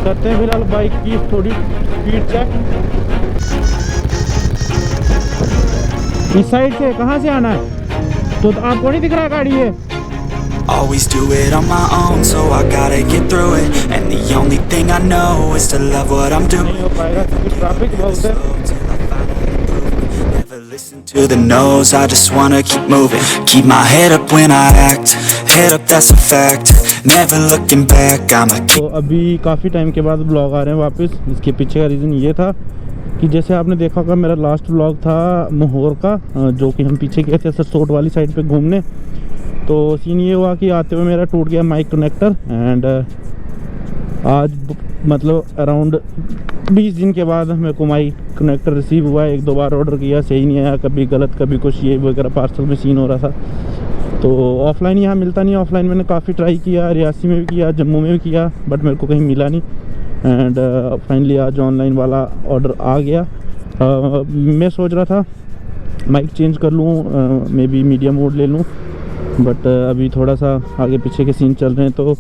करते हैं फिलहाल बाइक की थोड़ी स्पीड चेक। इस साइड से कहाँ से आना है? तो आपको नहीं दिख रहा गाड़ी है? Always do it on my own, so I gotta get through it. And the only thing I know is to love what I'm doing. नहीं हो पाएगा क्योंकि ट्रैफिक बहुत है। Never listen to the no's, I just wanna keep moving. Keep my head up when I act, head up that's a fact. Never looking back, I'ma keep. तो अभी काफ़ी time के बाद ब्लॉग आ रहे हैं वापस। इसके पीछे का रीज़न ये था कि जैसे आपने देखा होगा मेरा लास्ट ब्लॉग था मोहर का, जो कि हम पीछे गए थे सरसोट वाली साइड पे घूमने। तो सीन ये हुआ कि आते हुए मेरा टूट गया माइक कनेक्टर। एंड आज मतलब अराउंड 20 दिन के बाद मेरे को माइक कनेक्टर रिसीव हुआ है। 1-2 बार ऑर्डर किया, सही नहीं आया, कभी गलत कभी कुछ ये वगैरह पार्सल में सीन हो रहा था। तो ऑफ़लाइन यहाँ मिलता नहीं। ऑफ़लाइन मैंने काफ़ी ट्राई किया, रियासी में भी किया, जम्मू में भी किया, बट मेरे को कहीं मिला नहीं। एंड फाइनली आज ऑनलाइन वाला ऑर्डर आ गया। मैं सोच रहा था माइक चेंज कर लूँ, मे बी मीडिया मोड ले लूँ, बट अभी थोड़ा सा आगे पीछे के सीन चल रहे हैं तो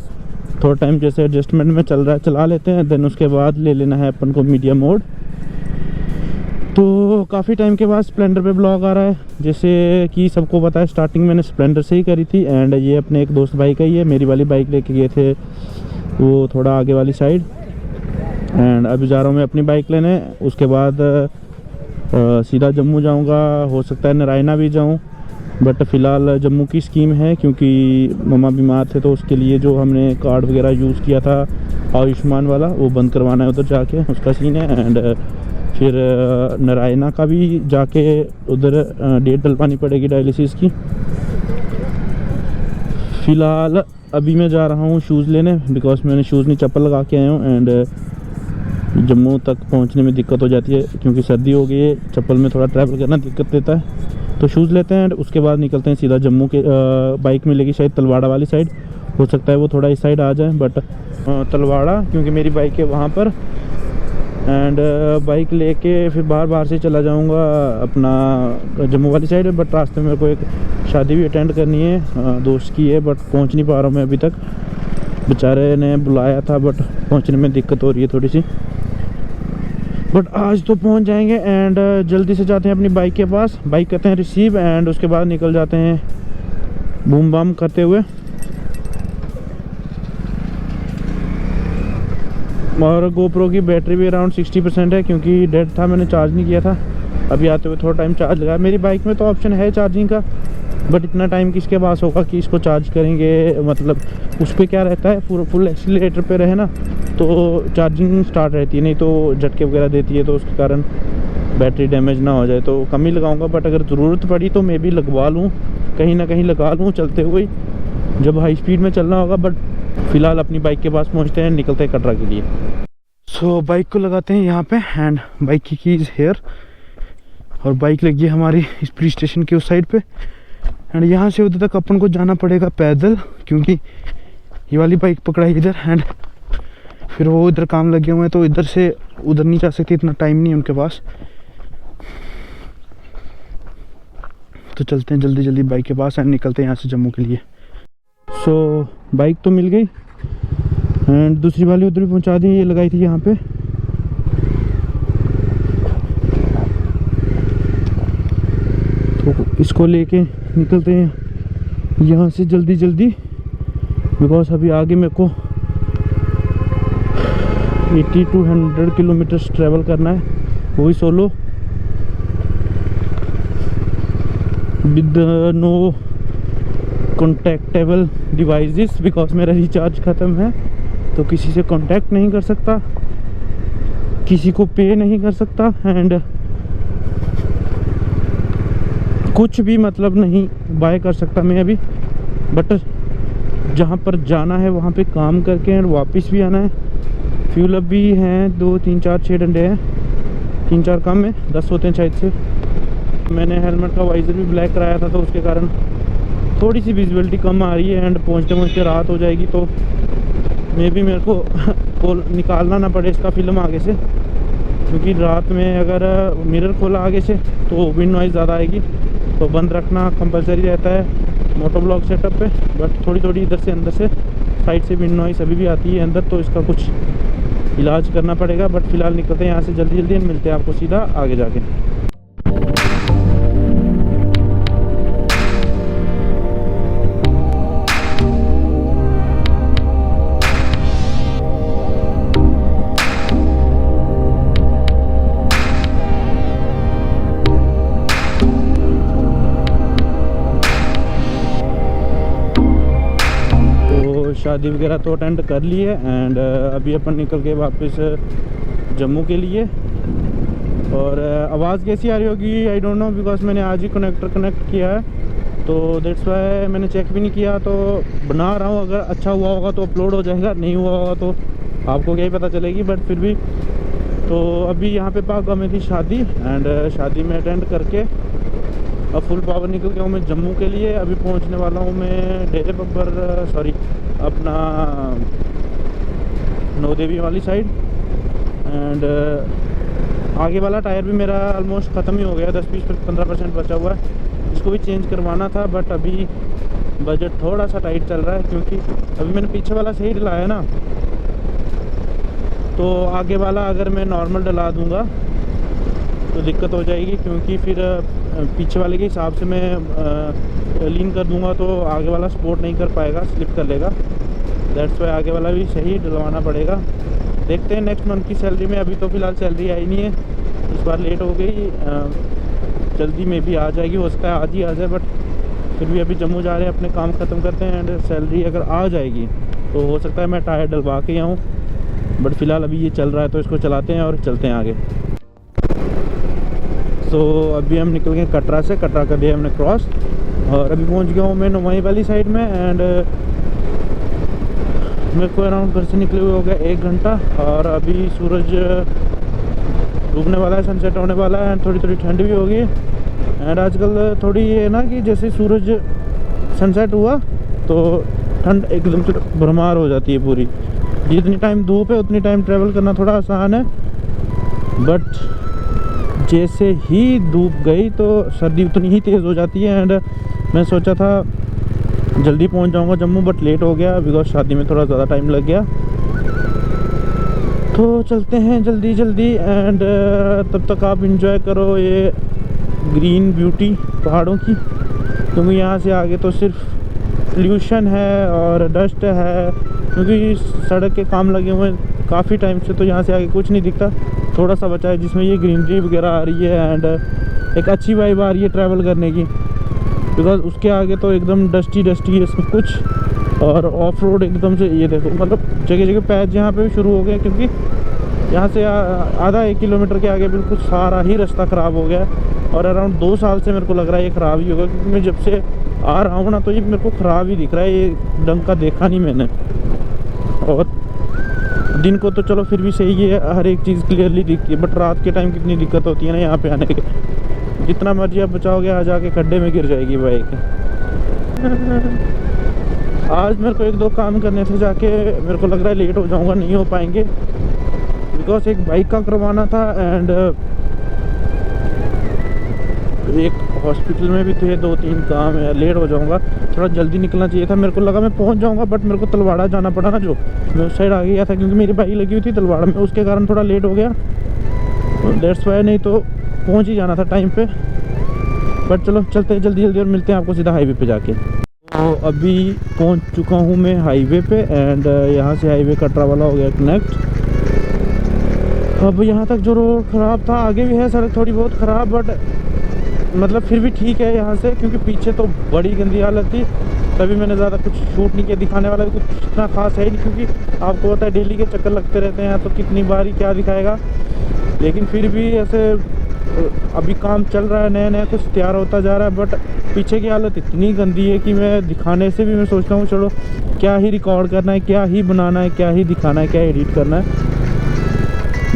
थोड़ा टाइम जैसे एडजस्टमेंट में चल रहा है चला लेते हैं, देन उसके बाद ले लेना है अपन को मीडिया मोड। तो काफ़ी टाइम के बाद स्प्लेंडर पे ब्लॉग आ रहा है। जैसे कि सबको पता है स्टार्टिंग मैंने स्प्लेंडर से ही करी थी। एंड ये अपने एक दोस्त भाई का ही है, मेरी वाली बाइक लेके गए थे वो थोड़ा आगे वाली साइड। एंड अभी जा रहा हूँ मैं अपनी बाइक लेने। उसके बाद सीधा जम्मू जाऊँगा, हो सकता है नारायणा भी जाऊँ, बट फ़िलहाल जम्मू की स्कीम है क्योंकि मम्मा बीमार थे तो उसके लिए जो हमने कार्ड वगैरह यूज़ किया था आयुष्मान वाला वो बंद करवाना है, उधर जाके उसका सीन है। एंड फिर नारायणा का भी जाके उधर डेट डलवानी पड़ेगी डायलिसिस की। फ़िलहाल अभी मैं जा रहा हूँ शूज़ लेने, बिकॉज मैंने शूज़ नहीं चप्पल लगा के आया हूँ। एंड जम्मू तक पहुँचने में दिक्कत हो जाती है क्योंकि सर्दी हो गई है, चप्पल में थोड़ा ट्रैवल करना दिक्कत देता है। तो शूज़ लेते हैं, उसके बाद निकलते हैं सीधा जम्मू के। बाइक मिलेगी शायद तलवाड़ा वाली साइड, हो सकता है वो थोड़ा इस साइड आ जाए, बट तलवाड़ा क्योंकि मेरी बाइक है वहाँ पर। एंड बाइक लेके फिर बाहर से चला जाऊँगा अपना जम्मू वाली साइड। बट रास्ते में मेरे को एक शादी भी अटेंड करनी है, दोस्त की है, बट पहुँच नहीं पा रहा हूँ मैं अभी तक। बेचारे ने बुलाया था बट पहुँचने में दिक्कत हो रही है थोड़ी सी, बट आज तो पहुंच जाएंगे। एंड जल्दी से जाते हैं अपनी बाइक के पास, बाइक करते हैं रिसीव, एंड उसके बाद निकल जाते हैं बूम बाम करते हुए। और गोप्रो की बैटरी भी अराउंड 60% है क्योंकि डेड था, मैंने चार्ज नहीं किया था। अभी आते हुए थोड़ा टाइम चार्ज लगा। मेरी बाइक में तो ऑप्शन है चार्जिंग का, बट इतना टाइम किसके पास होगा कि इसको चार्ज करेंगे। मतलब उस पर क्या रहता है, पूरा फुल एक्सीलरेटर पे रहे ना तो चार्जिंग स्टार्ट रहती है, नहीं तो झटके वगैरह देती है, तो उसके कारण बैटरी डैमेज ना हो जाए तो कम ही लगाऊंगा। बट अगर ज़रूरत पड़ी तो मैं भी लगवा लूँ, कहीं ना कहीं लगा लूँ चलते हुए जब हाई स्पीड में चलना होगा। बट फ़िलहाल अपनी बाइक के पास पहुँचते हैं, निकलते हैं कटरा के लिए। सो बाइक को लगाते हैं यहाँ पे, एंड बाइक की कीज़ हेयर, और बाइक लगी है हमारी इस पुलिस स्टेशन के उस साइड पे। एंड यहाँ से उधर तक अपन को जाना पड़ेगा पैदल क्योंकि ये वाली बाइक पकड़ाई इधर। एंड फिर वो इधर काम लगे हुए हैं तो इधर से उधर नहीं जा सकते, इतना टाइम नहीं है उनके पास। तो चलते हैं जल्दी जल्दी बाइक के पास एंड निकलते हैं यहाँ से जम्मू के लिए। सो बाइक तो मिल गई एंड दूसरी वाली उधर भी पहुँचा दी, ये लगाई थी यहाँ पे। तो इसको लेके निकलते हैं यहाँ से जल्दी जल्दी, बिकॉज अभी आगे मेरे को 80 to 100 किलोमीटर्स ट्रैवल करना है, वो भी solo with no contactable devices, because मेरा रिचार्ज ख़त्म है तो किसी से कांटेक्ट नहीं कर सकता, किसी को पे नहीं कर सकता, एंड कुछ भी मतलब नहीं बाय कर सकता मैं अभी। बट जहाँ पर जाना है वहाँ पे काम करके एंड वापस भी आना है। फ्यूल अप भी हैं 2 3 4 6 डंडे हैं, 3-4 कम है, 10 होते हैं शायद से। मैंने हेलमेट का वाइज़र भी ब्लैक कराया था तो उसके कारण थोड़ी सी विजिबिलिटी कम आ रही है एंड पहुँचते पहुँचते रात हो जाएगी तो मे भी मेरे को निकालना ना पड़े इसका फिल्म आगे से, क्योंकि रात में अगर मिरर खोला आगे से तो विंड नॉइज़ ज़्यादा आएगी, तो बंद रखना कंपलसरी रहता है मोटो ब्लॉक सेटअप पे। बट थोड़ी थोड़ी इधर से अंदर से साइड से विंड नॉइज़ अभी भी आती है अंदर, तो इसका कुछ इलाज करना पड़ेगा। बट फ़िलहाल निकलते हैं यहाँ से जल्दी जल्दी, मिलते हैं आपको सीधा आगे जाके। शादी वगैरह तो अटेंड कर ली है एंड अभी अपन निकल के वापस जम्मू के लिए। और आवाज़ कैसी आ रही होगी आई डोंट नो, बिकॉज मैंने आज ही कनेक्ट किया है, तो दैट्स वाई मैंने चेक भी नहीं किया। तो बना रहा हूँ, अगर अच्छा हुआ होगा तो अपलोड हो जाएगा, नहीं हुआ होगा तो आपको क्या ही पता चलेगी। बट फिर भी तो अभी यहाँ पे पागा में थी शादी एंड शादी में अटेंड करके अब फुल पावर निकल गया हूँ मैं जम्मू के लिए। अभी पहुँचने वाला हूँ मैं डेरे बब्बर, सॉरी अपना नौदेवी वाली साइड। एंड आगे वाला टायर भी मेरा ऑलमोस्ट ख़त्म ही हो गया, 10-15% बचा हुआ है, इसको भी चेंज करवाना था। बट अभी बजट थोड़ा सा टाइट चल रहा है, क्योंकि अभी मैंने पीछे वाला सही डलाया ना, तो आगे वाला अगर मैं नॉर्मल डला दूँगा तो दिक्कत हो जाएगी, क्योंकि फिर पीछे वाले के हिसाब से मैं लीन कर दूंगा तो आगे वाला सपोर्ट नहीं कर पाएगा, स्लिप कर लेगा। दैट्स वाई आगे वाला भी सही डलवाना पड़ेगा। देखते हैं नेक्स्ट मंथ की सैलरी में, अभी तो फ़िलहाल सैलरी आई नहीं है, इस बार लेट हो गई, जल्दी में भी आ जाएगी, हो सकता है आज ही आ जाए। बट फिर भी अभी जम्मू जा रहे हैं, अपने काम ख़त्म करते हैं एंड सैलरी अगर आ जाएगी तो हो सकता है मैं टायर डलवा के आऊँ। बट फ़िलहाल अभी ये चल रहा है तो इसको चलाते हैं और चलते हैं आगे। तो अभी हम निकल गए कटरा से, कटरा कर दिया हमने क्रॉस और अभी पहुंच गया हूँ मैं नुमाई वाली साइड में। एंड मेरे को अराउंड घर से निकले हुए हो गया 1 घंटा और अभी सूरज डूबने वाला है, सनसेट होने वाला है एंड थोड़ी थोड़ी ठंड भी होगी। एंड आजकल थोड़ी ये है ना कि जैसे सूरज सनसेट हुआ तो ठंड एकदम से भरमार हो जाती है पूरी। जितनी टाइम धूप है उतनी टाइम ट्रैवल करना थोड़ा आसान है, बट जैसे ही धूप गई तो सर्दी उतनी ही तेज़ हो जाती है। एंड मैं सोचा था जल्दी पहुंच जाऊंगा जम्मू, बट लेट हो गया बिकॉज शादी में थोड़ा ज़्यादा टाइम लग गया। तो चलते हैं जल्दी जल्दी एंड तब तक आप इंजॉय करो ये ग्रीन ब्यूटी पहाड़ों की, क्योंकि यहाँ से आगे तो सिर्फ पोल्यूशन है और डस्ट है, क्योंकि सड़क के काम लगे हुए हैं काफ़ी टाइम से, तो यहाँ से आगे कुछ नहीं दिखता। थोड़ा सा बचा है जिसमें ये ग्रीनरी वगैरह आ रही है एंड एक अच्छी वाइब आ रही है ट्रैवल करने की, बिकॉज उसके आगे तो एकदम डस्टी है सब कुछ। और ऑफ रोड एकदम से ये देखो, मतलब जगह जगह पैच यहाँ पे भी शुरू हो गए, क्योंकि यहाँ से आधा 1 किलोमीटर के आगे बिल्कुल सारा ही रास्ता ख़राब हो गया। और अराउंड 2 साल से मेरे को लग रहा है ये ख़राब ही होगा, क्योंकि मैं जब से आ रहा हूँ ना तो ये मेरे को ख़राब ही दिख रहा है, ये ढंग का देखा नहीं मैंने। और दिन को तो चलो फिर भी सही है, हर एक चीज़ क्लियरली दिखती है, बट रात के टाइम कितनी दिक्कत होती है ना यहाँ पे आने के। जितना मर्जी आप बचाओगे आ जाके खड्डे में गिर जाएगी बाइक। आज मेरे को 1-2 काम करने थे जाके, मेरे को लग रहा है लेट हो जाऊँगा, नहीं हो पाएंगे, बिकॉज एक बाइक का करवाना था एंड एक हॉस्पिटल में भी थे, 2-3 काम है, लेट हो जाऊंगा। थोड़ा जल्दी निकलना चाहिए था, मेरे को लगा मैं पहुंच जाऊंगा, बट मेरे को तलवाड़ा जाना पड़ा ना, जो मैं उस साइड आ गया था क्योंकि मेरी बाइक लगी हुई थी तलवाड़ा में, उसके कारण थोड़ा लेट हो गया। दैट्स वाई, नहीं तो पहुंच ही जाना था टाइम पे। बट चलो चलते हैं जल्दी जल्दी और मिलते हैं आपको सीधा हाईवे पे जाके। तो अभी पहुँच चुका हूँ मैं हाईवे पे एंड यहाँ से हाईवे कटरा वाला हो गया कनेक्ट। अब यहाँ तक जो रोड ख़राब था, आगे भी है सड़क थोड़ी बहुत ख़राब, बट मतलब फिर भी ठीक है यहाँ से, क्योंकि पीछे तो बड़ी गंदी हालत थी। तभी मैंने ज़्यादा कुछ शूट नहीं किया, दिखाने वाला भी कुछ इतना खास है नहीं, क्योंकि आपको पता है डेली के चक्कर लगते रहते हैं तो कितनी बार ही क्या दिखाएगा। लेकिन फिर भी ऐसे अभी काम चल रहा है, नया नया कुछ तैयार होता जा रहा है, बट पीछे की हालत इतनी गंदी है कि मैं दिखाने से भी मैं सोचता हूँ चलो क्या ही रिकॉर्ड करना है, क्या ही बनाना है, क्या ही दिखाना है, क्या एडिट करना है।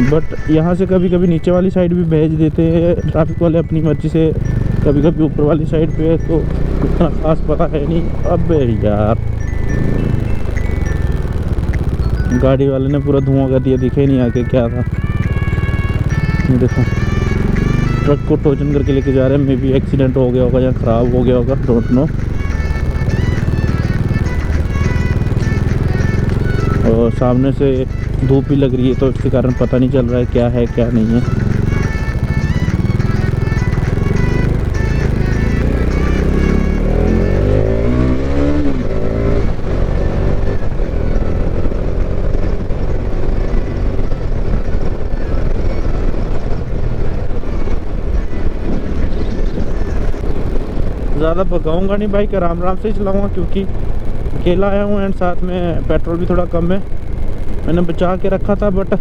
बट यहाँ से कभी कभी नीचे वाली साइड भी भेज देते हैं ट्रैफिक वाले अपनी मर्जी से, कभी कभी ऊपर वाली साइड पे, तो इतना खास पता है नहीं। अब यार गाड़ी वाले ने पूरा धुआं कर दिया, दिखे नहीं आके क्या था। देखो ट्रक को टोचन करके लेके जा रहे हैं, मे बी एक्सीडेंट हो गया होगा या ख़राब हो गया होगा, डोंट नो। और सामने से धूप भी लग रही है, तो इसके कारण पता नहीं चल रहा है क्या नहीं है। ज़्यादा भगाऊंगा नहीं बाइक, आराम आराम से ही चलाऊंगा क्योंकि अकेला आया हूँ एंड साथ में पेट्रोल भी थोड़ा कम है। मैंने बचा के रखा था बट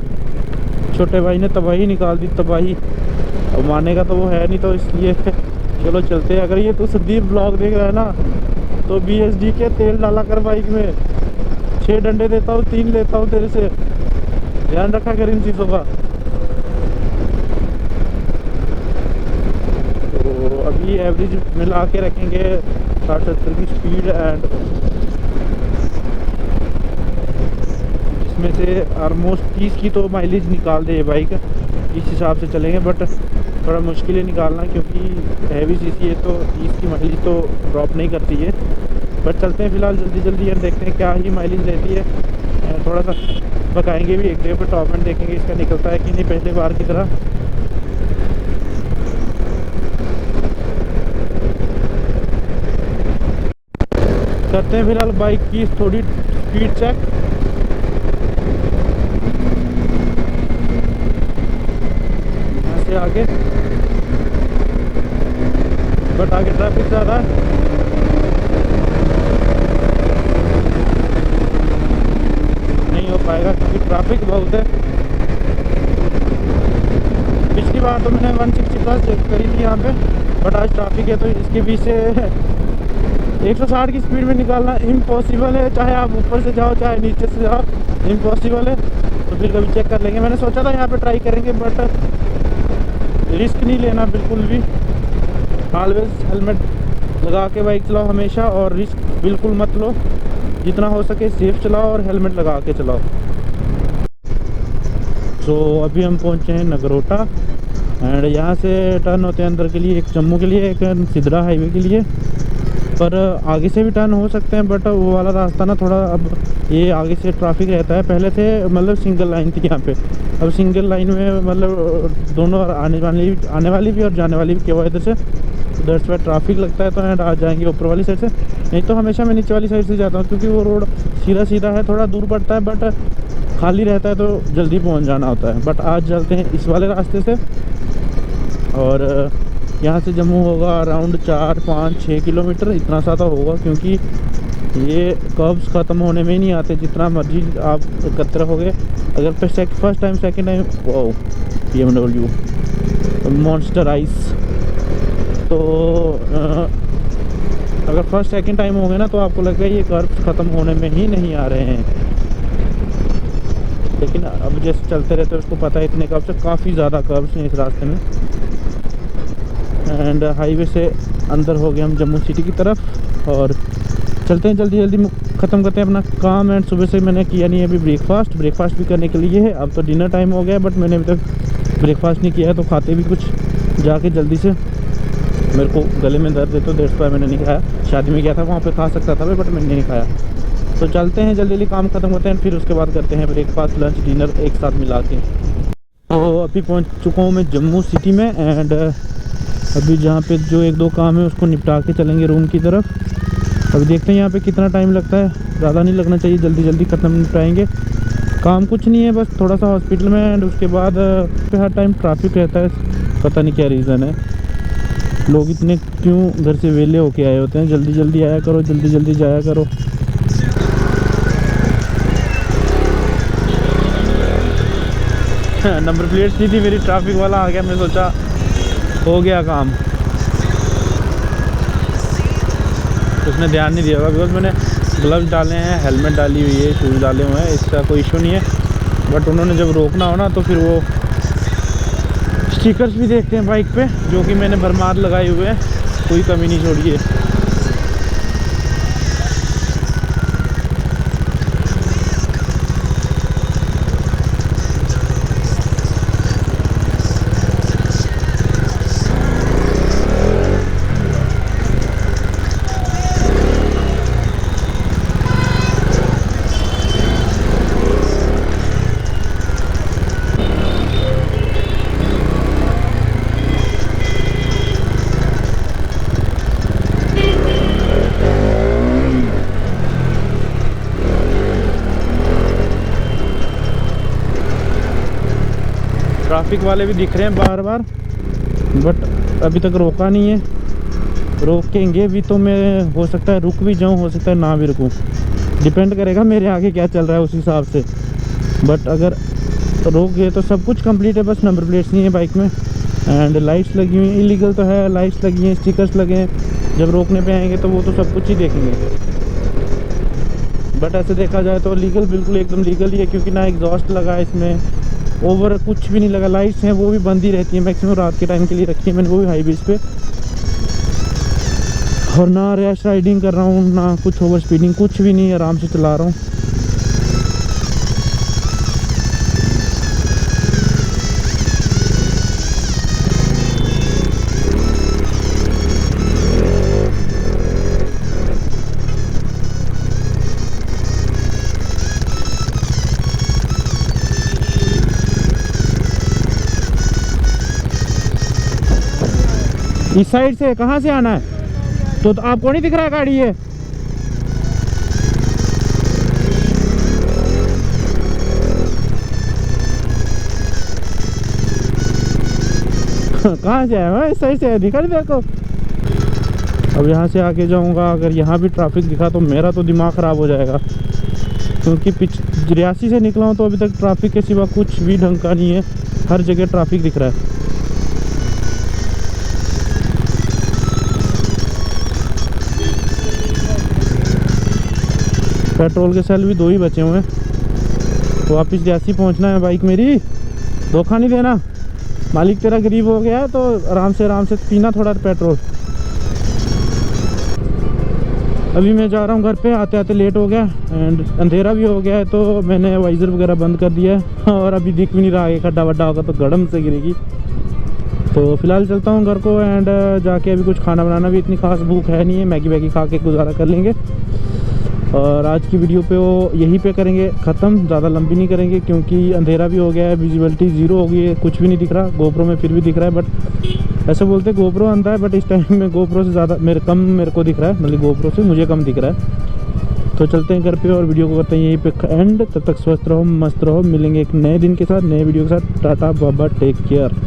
छोटे भाई ने तबाही निकाल दी, तबाही। अब मानेगा तो वो है नहीं, तो इसलिए चलो चलते हैं। अगर ये तो संदीप ब्लॉग देख रहा है ना, तो BSD के तेल डाला कर बाइक में। 6 डंडे देता हूँ, 3 लेता हूँ तेरे से, ध्यान रखा कर इन चीज़ों का। तो अभी एवरेज मिला के रखेंगे 60-70 की स्पीड, एंड जिसमें से ऑलमोस्ट 30 की तो माइलेज निकाल दे ये बाइक। इस हिसाब से चलेंगे, बट थोड़ा मुश्किल है निकालना क्योंकि हैवी सीसी है, तो 30 की माइलेज तो ड्रॉप नहीं करती है। बट चलते हैं फिलहाल जल्दी जल्दी और देखते हैं क्या ही माइलेज रहती है। थोड़ा सा पकाएंगे भी, एक जगह पर टॉप एंड देखेंगे इसका निकलता है कि नहीं पहले बार की तरह। करते हैं फिलहाल बाइक की थोड़ी स्पीड चेक। यहाँ से आगे, बट आगे ट्रैफिक ज़्यादा है। नहीं हो पाएगा क्योंकि ट्रैफिक बहुत है। पिछली बार तो मैंने 160 प्लस करी थी यहाँ पे, बट आज ट्रैफिक है तो इसके बीच से 160 की स्पीड में निकालना इम्पॉसिबल है। चाहे आप ऊपर से जाओ चाहे नीचे से जाओ, इम्पॉसिबल है। तो फिर कभी चेक कर लेंगे। मैंने सोचा था यहाँ पे ट्राई करेंगे, बट रिस्क नहीं लेना बिल्कुल भी। ऑलवेज हेलमेट लगा के बाइक चलाओ हमेशा, और रिस्क बिल्कुल मत लो। जितना हो सके सेफ चलाओ और हेलमेट लगा के चलाओ। तो अभी हम पहुँचे हैं नगरोटा, एंड यहाँ से टर्न होते हैं अंदर के लिए, एक जम्मू के लिए, एक सिद्धरा हाईवे के लिए। पर आगे से भी टर्न हो सकते हैं, बट वो वाला रास्ता ना थोड़ा, अब ये आगे से ट्रैफिक रहता है। पहले थे मतलब सिंगल लाइन थी यहाँ पे, अब सिंगल लाइन में मतलब दोनों आने वाली भी और जाने वाली भी केवल इधर से उधर से ट्रैफिक लगता है। तो एंड आ जाएंगे ऊपर वाली साइड से, नहीं तो हमेशा मैं नीचे वाली साइड से जाता हूँ क्योंकि वो रोड सीधा सीधा है, थोड़ा दूर पड़ता है बट खाली रहता है तो जल्दी पहुँच जाना होता है। बट आज चलते हैं इस वाले रास्ते से, और यहाँ से जम्मू होगा अराउंड 4-5-6 किलोमीटर, इतना सा तो होगा क्योंकि ये कर्व्स ख़त्म होने में ही नहीं आते। जितना मर्जी आप करते रहोगे, अगर first time second time BMW monster ice, तो अगर फर्स्ट सेकंड टाइम हो गए ना तो आपको लगेगा ये कर्व्स ख़त्म होने में ही नहीं आ रहे हैं। लेकिन अब जैसे चलते रहते हैं उसको पता है इतने कर्व्स से, काफ़ी ज़्यादा कर्व्स हैं इस रास्ते में। एंड हाईवे से अंदर हो गए हम जम्मू सिटी की तरफ, और चलते हैं जल्दी जल्दी ख़त्म करते हैं अपना काम। एंड सुबह से मैंने किया नहीं है अभी ब्रेकफास्ट भी करने के लिए है। अब तो डिनर टाइम हो गया, बट मैंने अभी तक ब्रेकफास्ट नहीं किया है, तो खाते भी कुछ जाके जल्दी से। मेरे को गले में दर्द है तो दैट्स व्हाई मैंने नहीं खाया। शादी में गया था, वहाँ पे खा सकता था बट मैंने नहीं खाया। तो चलते हैं जल्दी जल्दी काम ख़त्म करते हैं, फिर उसके बाद करते हैं ब्रेकफास्ट लंच डिनर एक साथ मिला के। तो अभी पहुँच चुका हूँ मैं जम्मू सिटी में, एंड अभी जहाँ पे जो 1-2 काम है उसको निपटा के चलेंगे रूम की तरफ। अभी देखते हैं यहाँ पे कितना टाइम लगता है, ज़्यादा नहीं लगना चाहिए, जल्दी जल्दी ख़त्म निपटाएंगे। काम कुछ नहीं है, बस थोड़ा सा हॉस्पिटल में, एंड उसके बाद पे हर टाइम ट्रैफिक रहता है, पता नहीं क्या रीज़न है। लोग इतने क्यों घर से वेले होके आए होते हैं। जल्दी जल्दी आया करो, जल्दी जल्दी जाया करो। नंबर प्लेट नहीं थी मेरी, ट्रैफिक वाला आ गया, मैं सोचा हो गया काम। उसने ध्यान नहीं दिया होगा बिकॉज मैंने ग्लव्स डाले हैं, हेलमेट डाली हुई है, शूज़ डाले हुए हैं, इसका कोई इशू नहीं है। बट उन्होंने जब रोकना हो ना तो फिर वो स्टिकर्स भी देखते हैं बाइक पे, जो कि मैंने भरमार लगाए हुए हैं, कोई कमी नहीं छोड़ी है। ट्रैफिक वाले भी दिख रहे हैं बार बार, बट अभी तक रोका नहीं है। रोकेंगे भी तो मैं, हो सकता है रुक भी जाऊं, हो सकता है ना भी रुकूं, डिपेंड करेगा मेरे आगे क्या चल रहा है उस हिसाब से। बट अगर रोक गए तो सब कुछ कंप्लीट है, बस नंबर प्लेट्स नहीं है बाइक में। एंड लाइट्स लगी हुई हैं, इलीगल तो है, लाइट्स लगी हैं, स्टिकर्स लगे हैं। जब रोकने पे आएंगे तो वो तो सब कुछ ही देखेंगे। बट ऐसे देखा जाए तो लीगल, बिल्कुल एकदम लीगल ही है, क्योंकि ना एग्जॉस्ट लगा है इसमें, ओवर कुछ भी नहीं लगा। लाइट्स हैं वो भी बंद ही रहती हैं, मैक्सिमम रात के टाइम के लिए रखी है मैंने, वो भी हाईवेज पे। और ना रैश राइडिंग कर रहा हूँ, ना कुछ ओवर स्पीडिंग, कुछ भी नहीं, आराम से चला रहा हूँ। इस साइड से कहाँ से आना है? तो आपको नहीं दिख रहा है गाड़ी है? कहाँ से आया? इस साइड से दिखा नहीं देखो। अब यहाँ से आगे जाऊँगा, अगर यहाँ भी ट्रैफिक दिखा तो मेरा तो दिमाग ख़राब हो जाएगा, क्योंकि रियासी से निकला हूँ तो अभी तक ट्रैफिक के सिवा कुछ भी ढंग का नहीं है। हर जगह ट्रैफिक दिख रहा है। पेट्रोल के सेल भी 2 ही बचे हुए हैं। वापस रियासी पहुंचना है बाइक मेरी, धोखा नहीं देना। मालिक तेरा गरीब हो गया है तो आराम से पीना थोड़ा पेट्रोल। अभी मैं जा रहा हूँ घर पे, आते आते लेट हो गया एंड अंधेरा भी हो गया है, तो मैंने वाइज़र वगैरह बंद कर दिया है। और अभी दिख भी नहीं रहा है, खड्डा वड्डा होगा तो गड़म से गिरेगी। तो फिलहाल चलता हूँ घर को एंड जाके अभी कुछ खाना बनाना भी इतनी खास भूख है नहीं है, मैगी वैगी खा के गुजारा कर लेंगे। और आज की वीडियो पे वो यहीं पे करेंगे ख़त्म, ज़्यादा लंबी नहीं करेंगे, क्योंकि अंधेरा भी हो गया है, विजिबिलिटी 0 हो गई है, कुछ भी नहीं दिख रहा। गोप्रो में फिर भी दिख रहा है, बट ऐसे बोलते गोप्रो अंधा है, बट इस टाइम में गोप्रो से ज़्यादा मेरे को दिख रहा है, मतलब गोप्रो से मुझे कम दिख रहा है। तो चलते हैं घर पे और वीडियो को करते हैं यहीं पे एंड। तब तक स्वस्थ रहो, मस्त रहो, मिलेंगे एक नए दिन के साथ, नए वीडियो के साथ। टाटा बाबा, टेक केयर।